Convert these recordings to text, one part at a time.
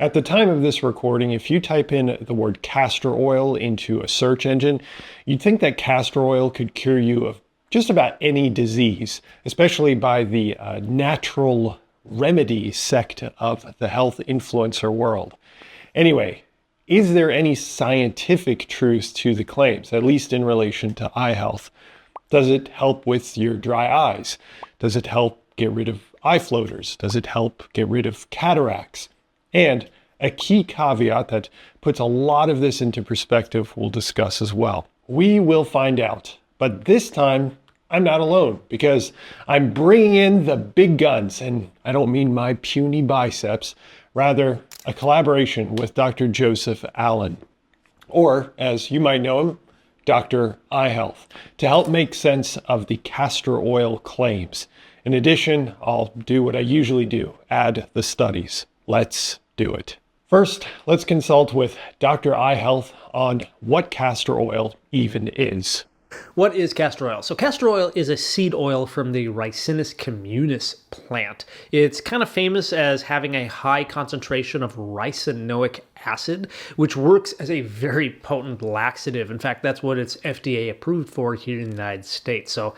At the time of this recording, if you type in the word castor oil into a search engine, you'd think that castor oil could cure you of just about any disease, especially by the natural remedy sect of the health influencer world. Anyway, is there any scientific truth to the claims, at least in relation to eye health? Does it help with your dry eyes? Does it help get rid of eye floaters? Does it help get rid of cataracts? And a key caveat that puts a lot of this into perspective we'll discuss as well. We will find out, but this time I'm not alone because I'm bringing in the big guns, and I don't mean my puny biceps, rather a collaboration with Dr. Joseph Allen, or as you might know him, Dr. Eye Health, to help make sense of the castor oil claims. In addition, I'll do what I usually do, add the studies. Let's do it. First, let's consult with Dr. Eye Health on what castor oil even is. What is castor oil? So castor oil is a seed oil from the Ricinus communis plant. It's kind of famous as having a high concentration of ricinoic acid, which works as a very potent laxative. In fact, that's what it's FDA approved for here in the United States. So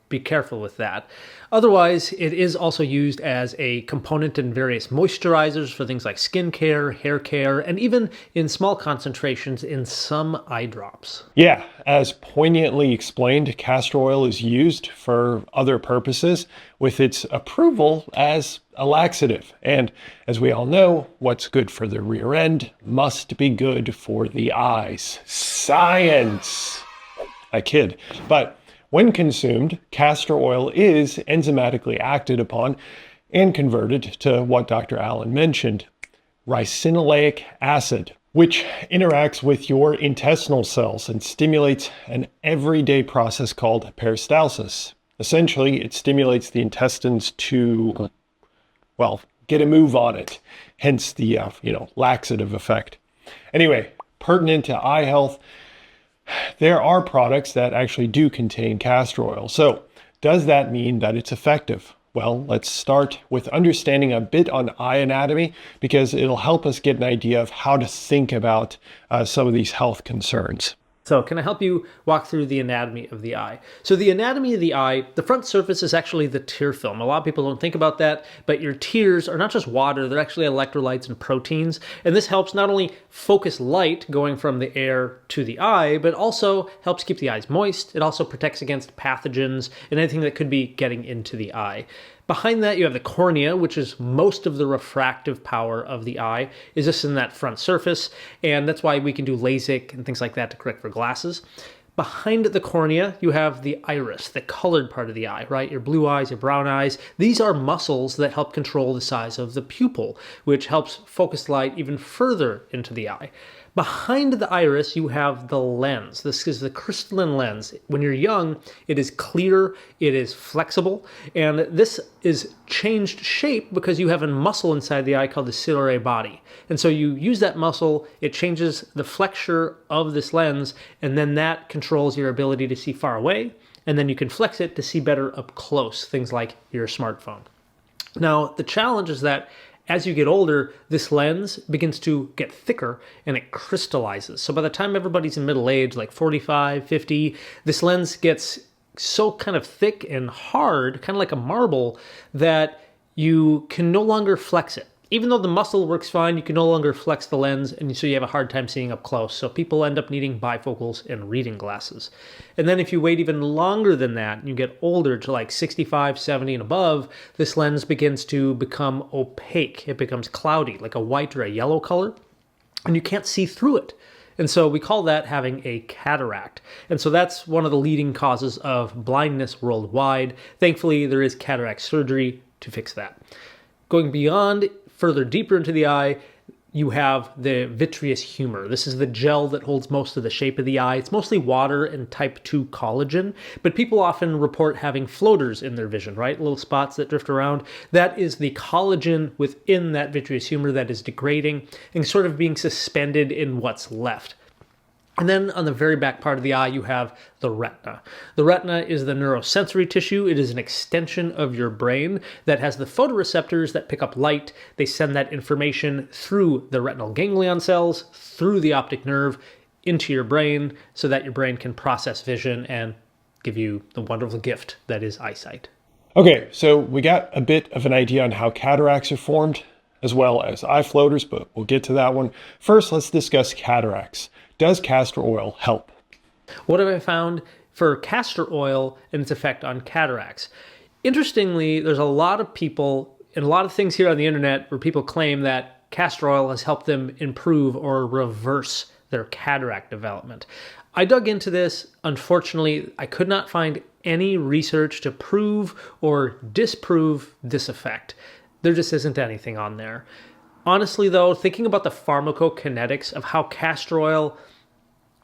be careful with that. Otherwise, it is also used as a component in various moisturizers for things like skin care, hair care, and even in small concentrations in some eye drops. Yeah, as poignantly explained, castor oil is used for other purposes with its approval as a laxative. And as we all know, what's good for the rear end must be good for the eyes. Science! I kid. But when consumed, castor oil is enzymatically acted upon and converted to what Dr. Allen mentioned, ricinoleic acid, which interacts with your intestinal cells and stimulates an everyday process called peristalsis. Essentially, it stimulates the intestines to, well, get a move on it, hence the, laxative effect. Anyway, pertinent to eye health, there are products that actually do contain castor oil. So does that mean that it's effective? Well, let's start with understanding a bit on eye anatomy because it'll help us get an idea of how to think about some of these health concerns. So can I help you walk through the anatomy of the eye? So the anatomy of the eye, the front surface is actually the tear film. A lot of people don't think about that, but your tears are not just water, they're actually electrolytes and proteins. And this helps not only focus light going from the air to the eye, but also helps keep the eyes moist. It also protects against pathogens and anything that could be getting into the eye. Behind that, you have the cornea, which is most of the refractive power of the eye, is just in that front surface, and that's why we can do LASIK and things like that to correct for glasses. Behind the cornea, you have the iris, the colored part of the eye, right? Your blue eyes, your brown eyes. These are muscles that help control the size of the pupil, which helps focus light even further into the eye. Behind the iris, you have the lens. This is the crystalline lens. When you're young, it is clear, it is flexible, and this is changed shape because you have a muscle inside the eye called the ciliary body. And so you use that muscle, it changes the flexure of this lens, and then that controls your ability to see far away, and then you can flex it to see better up close, things like your smartphone. Now, the challenge is that as you get older, this lens begins to get thicker and it crystallizes. So by the time everybody's in middle age, like 45, 50, this lens gets so kind of thick and hard, kind of like a marble, that you can no longer flex it. Even though the muscle works fine, you can no longer flex the lens, and so you have a hard time seeing up close. So people end up needing bifocals and reading glasses. And then if you wait even longer than that, and you get older to like 65, 70 and above, this lens begins to become opaque. It becomes cloudy, like a white or a yellow color, and you can't see through it. And so we call that having a cataract. And so that's one of the leading causes of blindness worldwide. Thankfully, there is cataract surgery to fix that. Going beyond, further deeper into the eye, you have the vitreous humor. This is the gel that holds most of the shape of the eye. It's mostly water and type 2 collagen, but people often report having floaters in their vision, right? Little spots that drift around. That is the collagen within that vitreous humor that is degrading and sort of being suspended in what's left. And then on the very back part of the eye, you have the retina. The retina is the neurosensory tissue. It is an extension of your brain that has the photoreceptors that pick up light. They send that information through the retinal ganglion cells, through the optic nerve, into your brain so that your brain can process vision and give you the wonderful gift that is eyesight. Okay, so we got a bit of an idea on how cataracts are formed, as well as eye floaters, but we'll get to that one. First, let's discuss cataracts. Does castor oil help? What have I found for castor oil and its effect on cataracts? Interestingly, there's a lot of people and a lot of things here on the internet where people claim that castor oil has helped them improve or reverse their cataract development. I dug into this. Unfortunately, I could not find any research to prove or disprove this effect. There just isn't anything on there. Honestly, though, thinking about the pharmacokinetics of how castor oil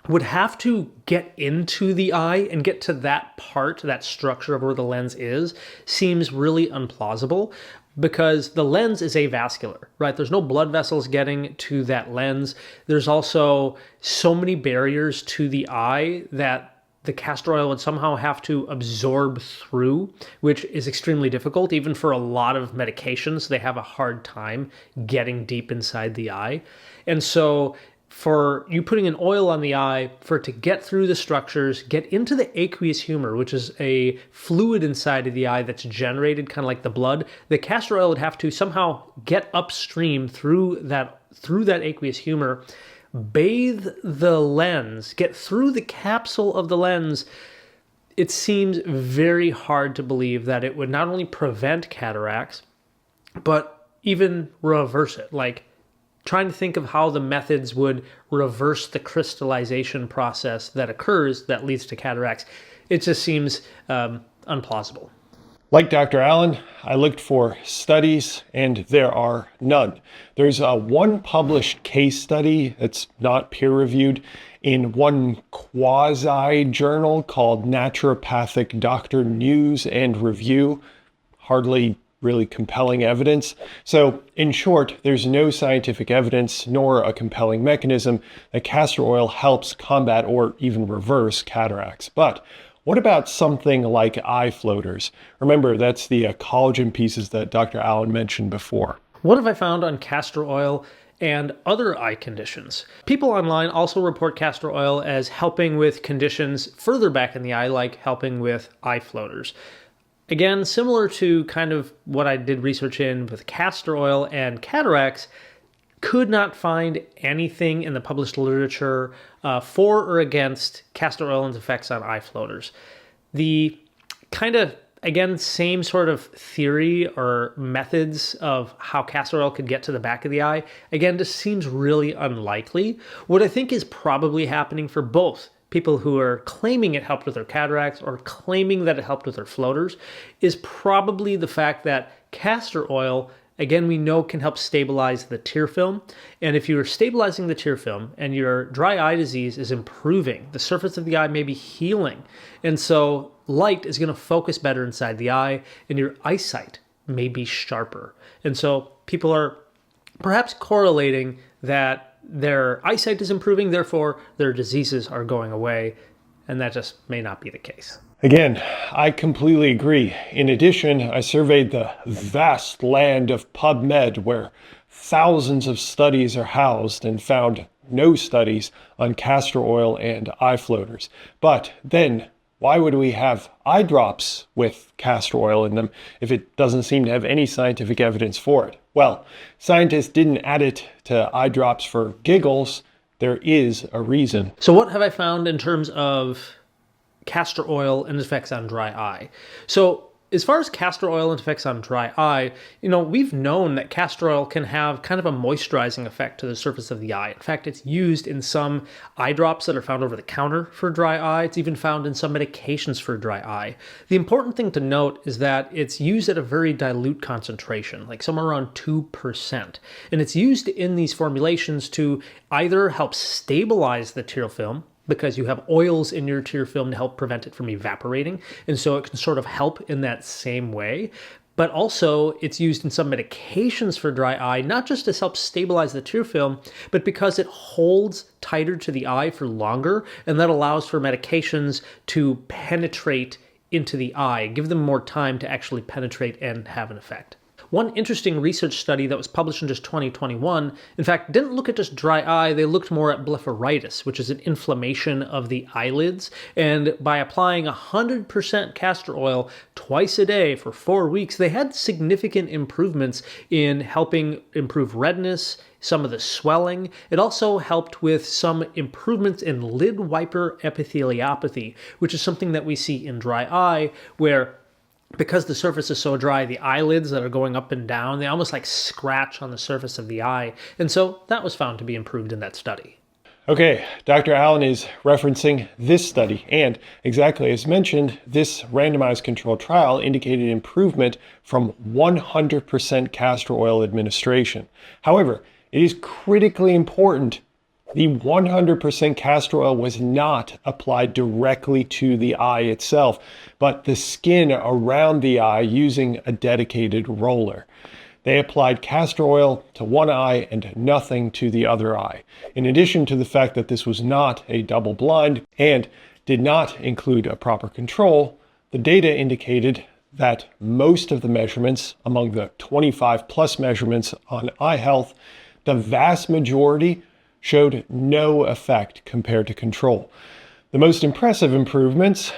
would have to get into the eye and get to that part, that structure of where the lens is, seems really implausible because the lens is avascular, right? There's no blood vessels getting to that lens. There's also so many barriers to the eye that the castor oil would somehow have to absorb through, which is extremely difficult. Even for a lot of medications, they have a hard time getting deep inside the eye. And so for you putting an oil on the eye, for it to get through the structures, get into the aqueous humor, which is a fluid inside of the eye that's generated kind of like the blood, the castor oil would have to somehow get upstream through that aqueous humor, bathe the lens, get through the capsule of the lens. It seems very hard to believe that it would not only prevent cataracts, but even reverse it. Like trying to think of how the methods would reverse the crystallization process that occurs that leads to cataracts. It just seems unplausible. Like Dr. Allen, I looked for studies and there are none. There's one published case study that's not peer-reviewed in one quasi-journal called Naturopathic Doctor News and Review. Hardly really compelling evidence. So in short, there's no scientific evidence nor a compelling mechanism that castor oil helps combat or even reverse cataracts. But what about something like eye floaters? Remember, that's the collagen pieces that Dr. Allen mentioned before. What have I found on castor oil and other eye conditions? People online also report castor oil as helping with conditions further back in the eye, like helping with eye floaters. Again, similar to kind of what I did research in with castor oil and cataracts, could not find anything in the published literature for or against castor oil and its effects on eye floaters. The kind of, again, same sort of theory or methods of how castor oil could get to the back of the eye, again, just seems really unlikely. What I think is probably happening for both people who are claiming it helped with their cataracts or claiming that it helped with their floaters is probably the fact that castor oil, again, we know can help stabilize the tear film. And if you're stabilizing the tear film and your dry eye disease is improving, the surface of the eye may be healing. And so light is going to focus better inside the eye and your eyesight may be sharper. And so people are perhaps correlating that their eyesight is improving, therefore their diseases are going away. And that just may not be the case. Again, I completely agree. In addition, I surveyed the vast land of PubMed where thousands of studies are housed and found no studies on castor oil and eye floaters. But then, why would we have eye drops with castor oil in them if it doesn't seem to have any scientific evidence for it? Well, scientists didn't add it to eye drops for giggles. There is a reason. So what have I found in terms of castor oil and its effects on dry eye? So as far as castor oil and effects on dry eye, we've known that castor oil can have kind of a moisturizing effect to the surface of the eye. In fact, it's used in some eye drops that are found over the counter for dry eye. It's even found in some medications for dry eye. The important thing to note is that it's used at a very dilute concentration, like somewhere around 2%. And it's used in these formulations to either help stabilize the tear film, because you have oils in your tear film to help prevent it from evaporating. And so it can sort of help in that same way. but also it's used in some medications for dry eye, not just to help stabilize the tear film, but because it holds tighter to the eye for longer, and that allows for medications to penetrate into the eye, give them more time to actually penetrate and have an effect. One interesting research study that was published in just 2021, in fact, didn't look at just dry eye, they looked more at blepharitis, which is an inflammation of the eyelids. And by applying 100% castor oil twice a day for 4 weeks, they had significant improvements in helping improve redness, some of the swelling. It also helped with some improvements in lid wiper epitheliopathy, which is something that we see in dry eye, where because the surface is so dry, the eyelids that are going up and down, they almost like scratch on the surface of the eye. And so that was found to be improved in that study. Okay, Dr. Allen is referencing this study, and exactly as mentioned, this randomized controlled trial indicated improvement from 100% castor oil administration. However, it is critically important the 100% castor oil was not applied directly to the eye itself, but the skin around the eye using a dedicated roller. They applied castor oil to one eye and nothing to the other eye. In addition to the fact that this was not a double blind and did not include a proper control, the data indicated that most of the measurements, among the 25 plus measurements on eye health, the vast majority showed no effect compared to control. The most impressive improvements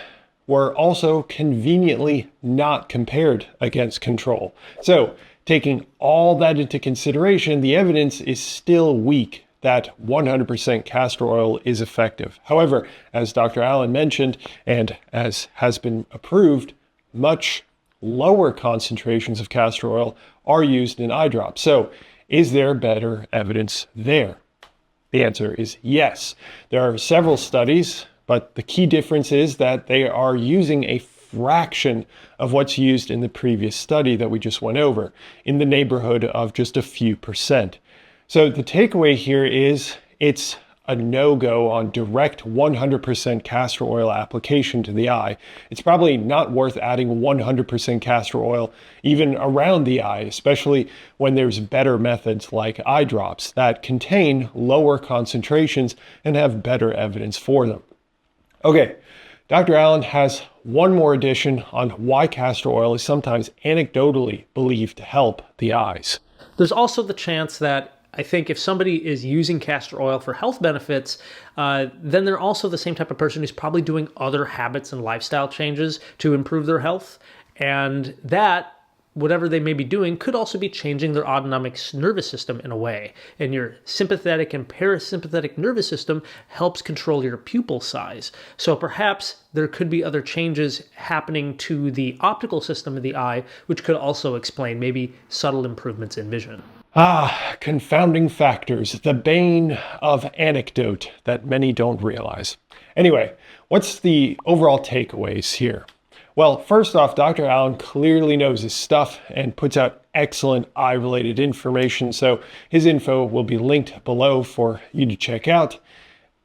were also conveniently not compared against control. So, taking all that into consideration, the evidence is still weak that 100% castor oil is effective. However, as Dr. Allen mentioned, and as has been approved, much lower concentrations of castor oil are used in eye drops. So, is there better evidence there? The answer is yes. There are several studies, but the key difference is that they are using a fraction of what's used in the previous study that we just went over, in the neighborhood of just a few percent. So the takeaway here is it's a no-go on direct 100% castor oil application to the eye. It's probably not worth adding 100% castor oil even around the eye, especially when there's better methods like eye drops that contain lower concentrations and have better evidence for them. Okay, Dr. Allen has one more addition on why castor oil is sometimes anecdotally believed to help the eyes. There's also the chance that I think if somebody is using castor oil for health benefits, then they're also the same type of person who's probably doing other habits and lifestyle changes to improve their health. And that, whatever they may be doing, could also be changing their autonomic nervous system in a way. And your sympathetic and parasympathetic nervous system helps control your pupil size. So perhaps there could be other changes happening to the optical system of the eye, which could also explain maybe subtle improvements in vision. Confounding factors, the bane of anecdote that many don't realize. Anyway, what's the overall takeaways here? Well, first off, Dr. Allen clearly knows his stuff and puts out excellent eye-related information, so his info will be linked below for you to check out.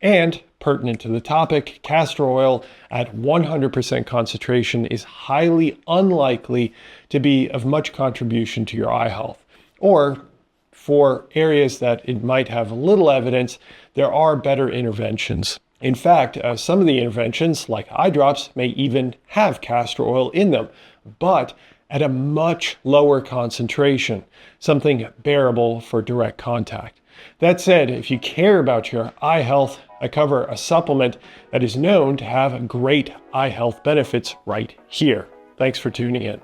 And pertinent to the topic, castor oil at 100% concentration is highly unlikely to be of much contribution to your eye health. Or, for areas that it might have little evidence, there are better interventions. In fact, some of the interventions, like eye drops, may even have castor oil in them, but at a much lower concentration, something bearable for direct contact. That said, if you care about your eye health, I cover a supplement that is known to have great eye health benefits right here. Thanks for tuning in.